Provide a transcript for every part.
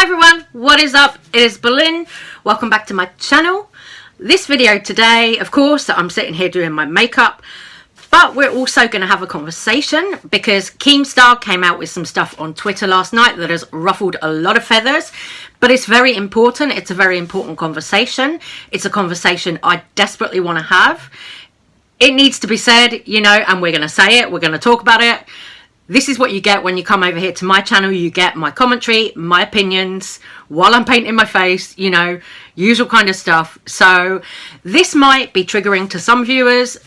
Hi everyone, what is up? It is Berlin. Welcome back to my channel. This video today, of course, I'm sitting here doing my makeup, but we're also going to have a conversation because Keemstar came out with some stuff on Twitter last night that has ruffled a lot of feathers, but it's very important. It's a very important conversation. It's a conversation I desperately want to have. It needs to be said, you know, and we're going to say it. We're going to talk about it. This is what you get when you come over here to my channel. You get my commentary, my opinions, while I'm painting my face, you know, usual kind of stuff. So this might be triggering to some viewers.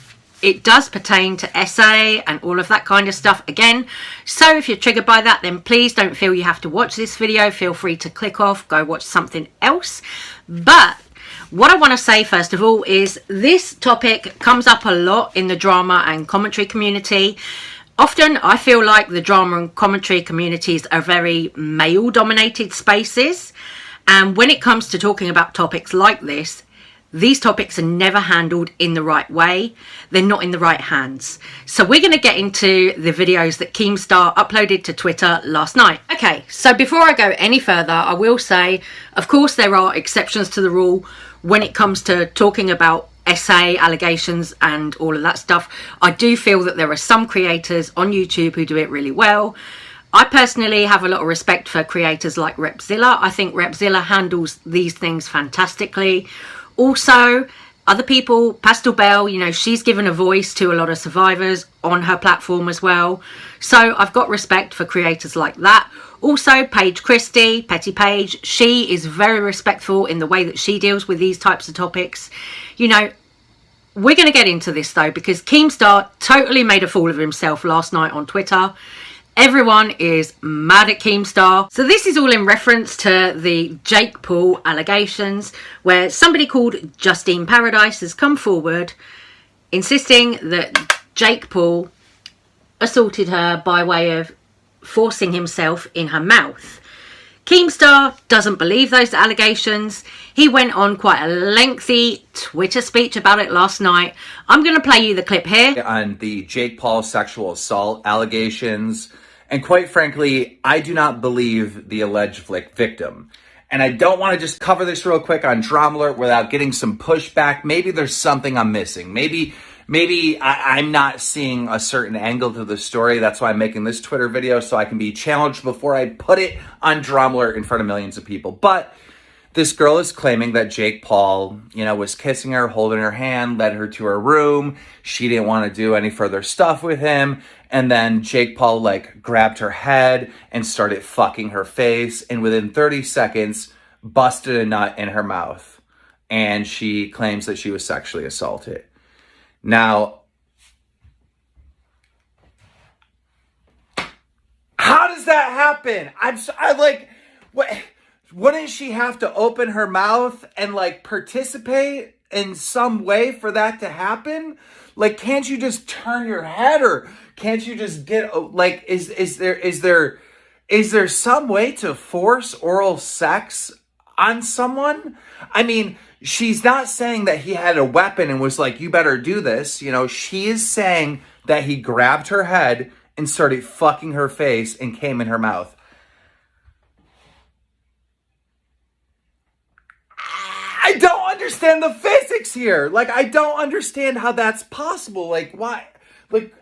It does pertain to essay and all of that kind of stuff again. So if you're triggered by that, then please don't feel you have to watch this video. Feel free to click off, go watch something else. But what I want to say first of all is this topic comes up a lot in the drama and commentary community. Often I feel like the drama and commentary communities are very male dominated spaces, and when it comes to talking about topics like this, these topics are never handled in the right way. They're not in the right hands. So we're going to get into the videos that Keemstar uploaded to Twitter last night. Okay, so before I go any further, I will say, of course, there are exceptions to the rule when it comes to talking about essay allegations and all of that stuff. I do feel that there are some creators on YouTube who do it really well. I personally have a lot of respect for creators like Repzilla. I think Repzilla handles these things fantastically. Also, other people, Pastel Bell, you know, she's given a voice to a lot of survivors on her platform as well. So I've got respect for creators like that. Also, Paige Christie, Petty Paige, she is very respectful in the way that she deals with these types of topics. You know, we're going to get into this though, because Keemstar totally made a fool of himself last night on Twitter. Everyone is mad at Keemstar. So this is all in reference to the Jake Paul allegations, where somebody called Justine Paradise has come forward insisting that Jake Paul assaulted her by way of forcing himself in her mouth. Keemstar doesn't believe those allegations. He went on quite a lengthy Twitter speech about it last night. I'm going to play you the clip here. On the Jake Paul sexual assault allegations. And quite frankly, I do not believe the alleged victim. And I don't want to just cover this real quick on Drama Alert without getting some pushback. Maybe there's something I'm missing. Maybe I'm not seeing a certain angle to the story. That's why I'm making this Twitter video, so I can be challenged before I put it on Drama Alert in front of millions of people. But this girl is claiming that Jake Paul, you know, was kissing her, holding her hand, led her to her room. She didn't want to do any further stuff with him. And then Jake Paul, like, grabbed her head and started fucking her face. And within 30 seconds, busted a nut in her mouth. And she claims that she was sexually assaulted. Now, how does that happen? I'm like, what? Wouldn't she have to open her mouth and like participate in some way for that to happen? Like, can't you just turn your head, or can't you just get like? Is there some way to force oral sex on someone? I mean, she's not saying that he had a weapon and was like, you better do this. You know, she is saying that he grabbed her head and started fucking her face and came in her mouth. I don't understand the physics here. Like, I don't understand how that's possible. Like, why? Like,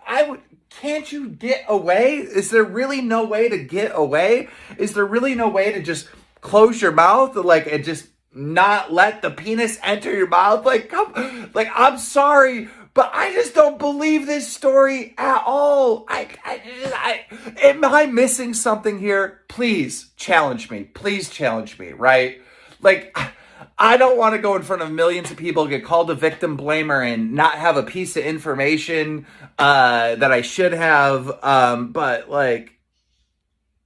can't you get away? Is there really no way to get away? Is there really no way to just close your mouth, like, and just not let the penis enter your mouth? Like, I'm sorry, but I just don't believe this story at all. Am I missing something here? Please challenge me. Please challenge me, right? Like, I don't want to go in front of millions of people, get called a victim blamer, and not have a piece of information that I should have. But, like,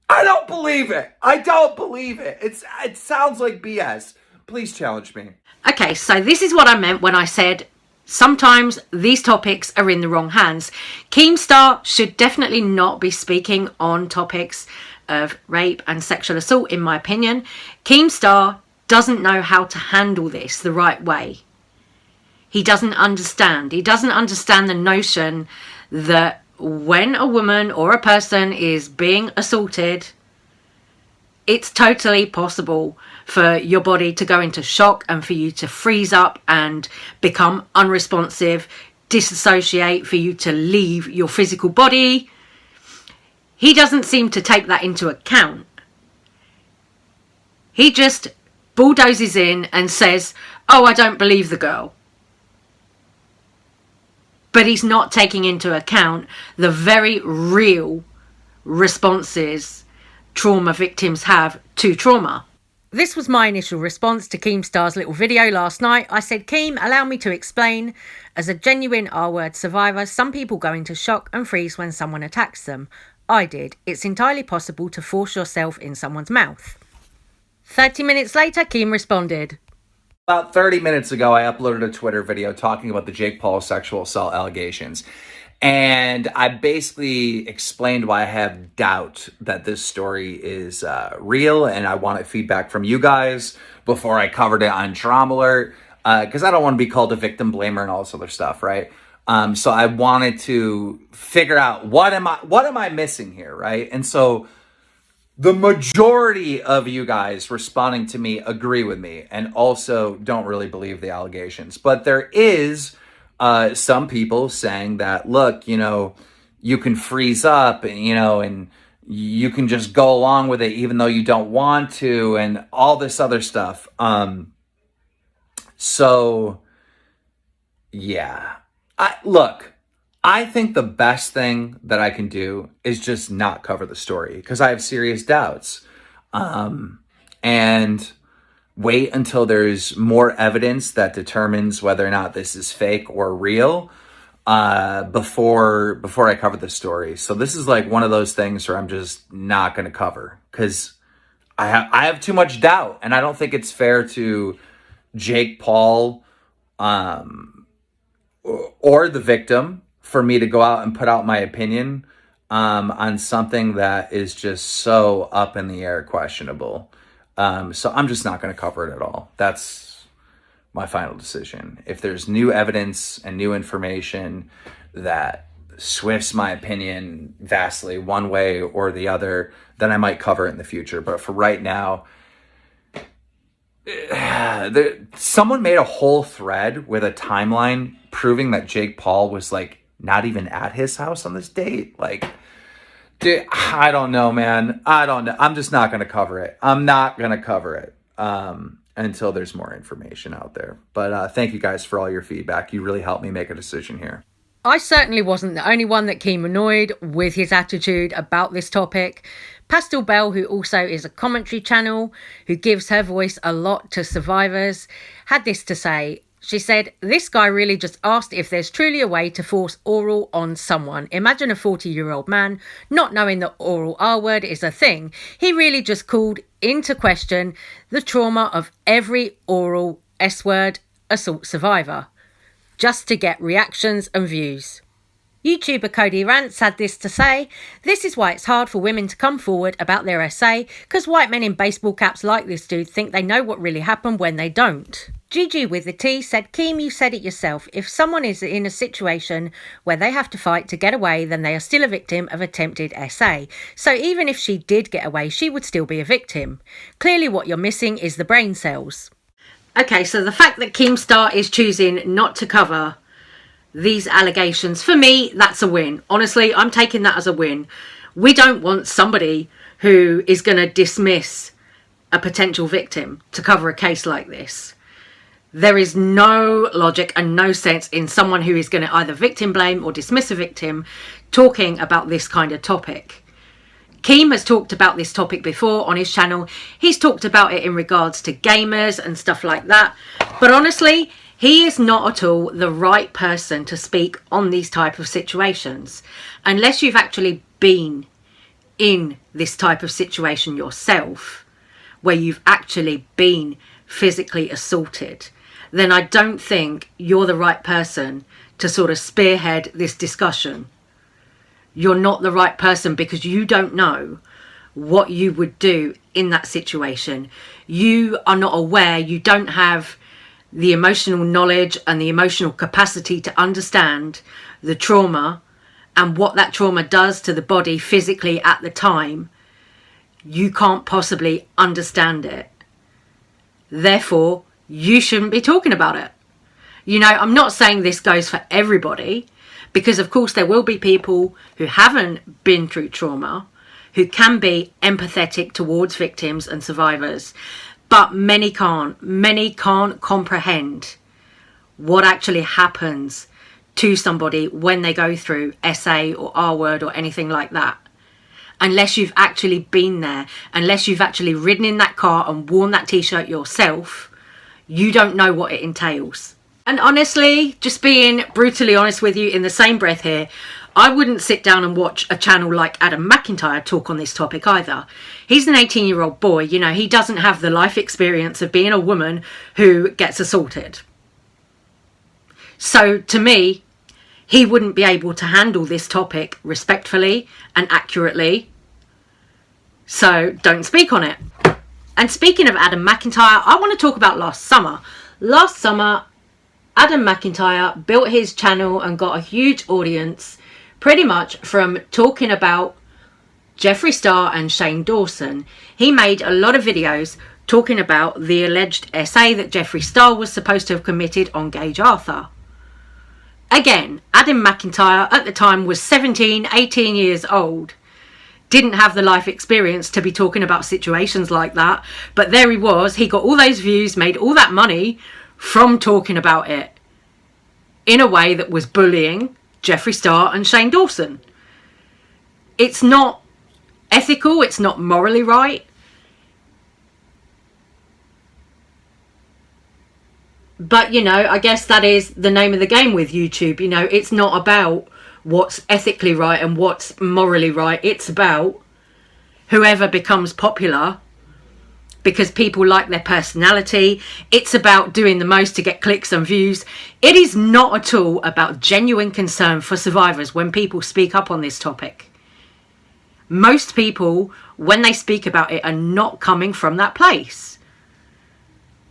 I don't believe it. I don't believe it. It sounds like BS. Please challenge me. Okay, so this is what I meant when I said sometimes these topics are in the wrong hands. Keemstar should definitely not be speaking on topics of rape and sexual assault, in my opinion. Keemstar doesn't know how to handle this the right way. He doesn't understand. He doesn't understand the notion that when a woman or a person is being assaulted, It's totally possible for your body to go into shock and for you to freeze up and become unresponsive, disassociate, for you to leave your physical body. He doesn't seem to take that into account. He just bulldozes in and says, oh, I don't believe the girl. But he's not taking into account the very real responses trauma victims have to trauma. This was my initial response to Keemstar's little video last night. I said, Keem, allow me to explain. As a genuine R-word survivor, some people go into shock and freeze when someone attacks them. I did. It's entirely possible to force yourself in someone's mouth. 30 minutes later, Keem responded. About 30 minutes ago, I uploaded a Twitter video talking about the Jake Paul sexual assault allegations. And I basically explained why I have doubt that this story is real, and I wanted feedback from you guys before I covered it on Trauma Alert, because I don't want to be called a victim blamer and all this other stuff, right? So I wanted to figure out what am I missing here, right? And so the majority of you guys responding to me agree with me and also don't really believe the allegations. But there is some people saying that, look, you can freeze up, and you can just go along with it even though you don't want to, and all this other stuff. So, yeah. I think the best thing that I can do is just not cover the story because I have serious doubts. And wait until there's more evidence that determines whether or not this is fake or real before I cover the story. So this is like one of those things where I'm just not going to cover because I have too much doubt, and I don't think it's fair to Jake Paul or the victim for me to go out and put out my opinion on something that is just so up in the air, questionable. So I'm just not going to cover it at all. That's my final decision. If there's new evidence and new information that swifts my opinion vastly one way or the other, then I might cover it in the future. But for right now, someone made a whole thread with a timeline proving that Jake Paul was not even at his house on this date. Dude, I don't know, man. I don't know. I'm just not going to cover it. I'm not going to cover it until there's more information out there. But thank you guys for all your feedback. You really helped me make a decision here. I certainly wasn't the only one that came annoyed with his attitude about this topic. Pastel Bell, who also is a commentary channel, who gives her voice a lot to survivors, had this to say. She said, this guy really just asked if there's truly a way to force oral on someone. Imagine a 40-year-old man not knowing that oral R-word is a thing. He really just called into question the trauma of every oral S-word assault survivor, just to get reactions and views. YouTuber Cody Rants had this to say, this is why it's hard for women to come forward about their SA, because white men in baseball caps like this dude think they know what really happened when they don't. Gigi with the T said, Keem, you said it yourself. If someone is in a situation where they have to fight to get away, then they are still a victim of attempted SA. So even if she did get away, she would still be a victim. Clearly what you're missing is the brain cells. Okay, so the fact that Keemstar is choosing not to cover these allegations, for me, that's a win. Honestly, I'm taking that as a win. We don't want somebody who is going to dismiss a potential victim to cover a case like this. There is no logic and no sense in someone who is going to either victim blame or dismiss a victim talking about this kind of topic. Keem has talked about this topic before on his channel. He's talked about it in regards to gamers and stuff like that. But honestly, he is not at all the right person to speak on these type of situations unless you've actually been in this type of situation yourself, where you've actually been physically assaulted. Then I don't think you're the right person to sort of spearhead this discussion. You're not the right person because you don't know what you would do in that situation. You are not aware, you don't have the emotional knowledge and the emotional capacity to understand the trauma and what that trauma does to the body physically at the time. you can't possibly understand it. Therefore, you shouldn't be talking about it. You know, I'm not saying this goes for everybody, because of course there will be people who haven't been through trauma, who can be empathetic towards victims and survivors, but many can't. Many can't comprehend what actually happens to somebody when they go through SA or R word or anything like that. Unless you've actually been there, unless you've actually ridden in that car and worn that t-shirt yourself, you don't know what it entails. And honestly, just being brutally honest with you in the same breath here, I wouldn't sit down and watch a channel like Adam McIntyre talk on this topic either. He's an 18-year-old boy, you know, he doesn't have the life experience of being a woman who gets assaulted. So to me, he wouldn't be able to handle this topic respectfully and accurately. So don't speak on it. And speaking of Adam McIntyre, I want to talk about last summer. Last summer, Adam McIntyre built his channel and got a huge audience pretty much from talking about Jeffree Star and Shane Dawson. He made a lot of videos talking about the alleged SA that Jeffree Star was supposed to have committed on Gage Arthur. Again, Adam McIntyre at the time was 17, 18 years old. Didn't have the life experience to be talking about situations like that. But there he was. He got all those views, made all that money from talking about it in a way that was bullying Jeffree Star and Shane Dawson. It's not ethical. It's not morally right. But, you know, I guess that is the name of the game with YouTube. You know, it's not about what's ethically right and what's morally right. It's about whoever becomes popular because people like their personality. It's about doing the most to get clicks and views. It is not at all about genuine concern for survivors when people speak up on this topic. Most people, when they speak about it, are not coming from that place.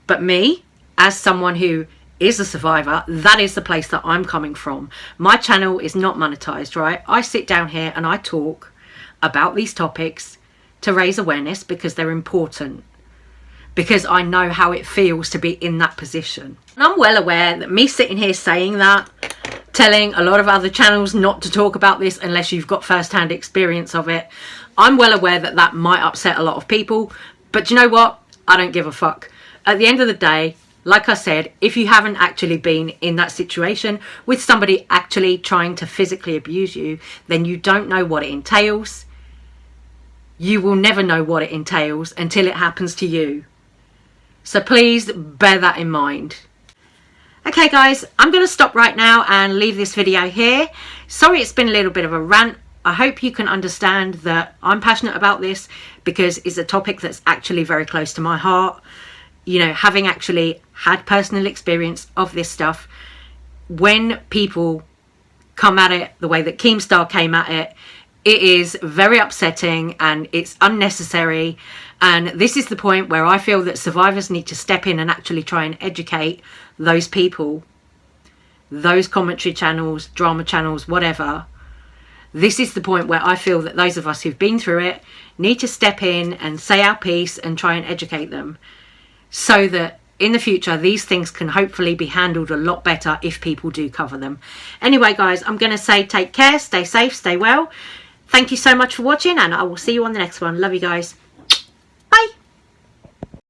But me, as someone who is a survivor, that is the place that I'm coming from. My channel is not monetized, right? I sit down here and I talk about these topics to raise awareness because they're important. Because I know how it feels to be in that position. And I'm well aware that me sitting here saying that, telling a lot of other channels not to talk about this unless you've got first-hand experience of it, I'm well aware that that might upset a lot of people. But you know what? I don't give a fuck. At the end of the day, like I said, if you haven't actually been in that situation with somebody actually trying to physically abuse you, then you don't know what it entails. You will never know what it entails until it happens to you. So please bear that in mind. Okay guys, I'm going to stop right now and leave this video here. Sorry it's been a little bit of a rant. I hope you can understand that I'm passionate about this because it's a topic that's actually very close to my heart. You know, having actually had personal experience of this stuff, when people come at it the way that Keemstar came at it, it is very upsetting and it's unnecessary. And this is the point where I feel that survivors need to step in and actually try and educate those people, those commentary channels, drama channels, whatever. This is the point where I feel that those of us who've been through it need to step in and say our piece and try and educate them, so that in the future these things can hopefully be handled a lot better if people do cover them. Anyway guys, I'm going to say take care, stay safe, stay well. Thank you so much for watching and I will see you on the next one. Love you guys.